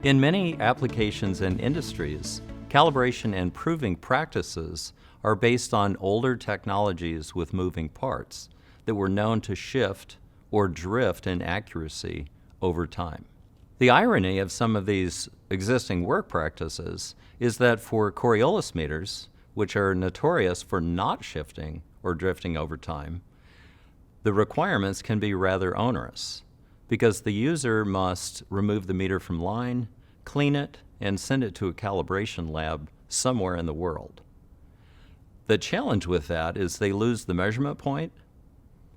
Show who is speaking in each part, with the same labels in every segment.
Speaker 1: In many applications and industries, calibration and proving practices are based on older technologies with moving parts that were known to shift or drift in accuracy over time. The irony of some of these existing work practices is that for Coriolis meters, which are notorious for not shifting or drifting over time, the requirements can be rather onerous because the user must remove the meter from line, clean it, and send it to a calibration lab somewhere in the world. The challenge with that is they lose the measurement point.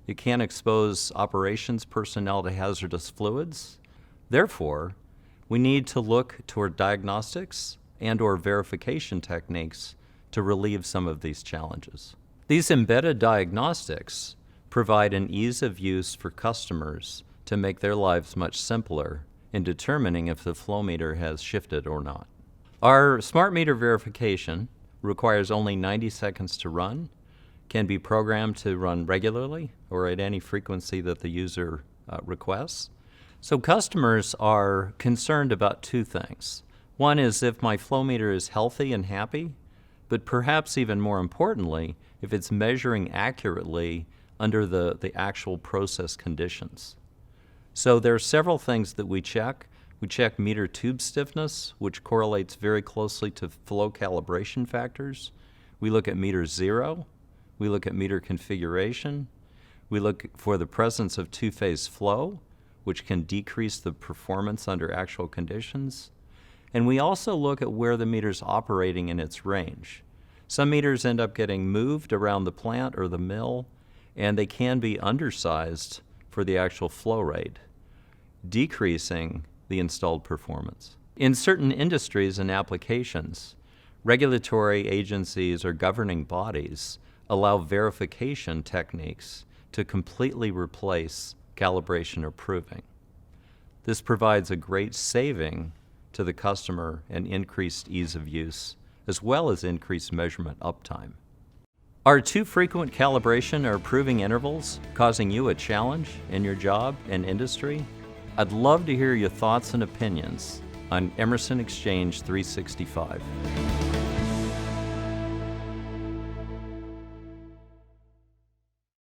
Speaker 1: It can expose operations personnel to hazardous fluids. Therefore, we need to look toward diagnostics and/or verification techniques to relieve some of these challenges. These embedded diagnostics provide an ease of use for customers to make their lives much simpler in determining if the flow meter has shifted or not. Our smart meter verification requires only 90 seconds to run, can be programmed to run regularly or at any frequency that the user requests. So customers are concerned about two things. One is if my flow meter is healthy and happy, but perhaps even more importantly, if it's measuring accurately under the actual process conditions. So there are several things that we check. We check meter tube stiffness, which correlates very closely to flow calibration factors. We look at meter zero. We look at meter configuration. We look for the presence of two-phase flow, which can decrease the performance under actual conditions. And we also look at where the meter's operating in its range. Some meters end up getting moved around the plant or the mill, and they can be undersized for the actual flow rate, decreasing the installed performance. In certain industries and applications, regulatory agencies or governing bodies allow verification techniques to completely replace calibration or proving. This provides a great saving to the customer and increased ease of use, as well as increased measurement uptime. Are too frequent calibration or proving intervals causing you a challenge in your job and industry? I'd love to hear your thoughts and opinions on Emerson Exchange 365.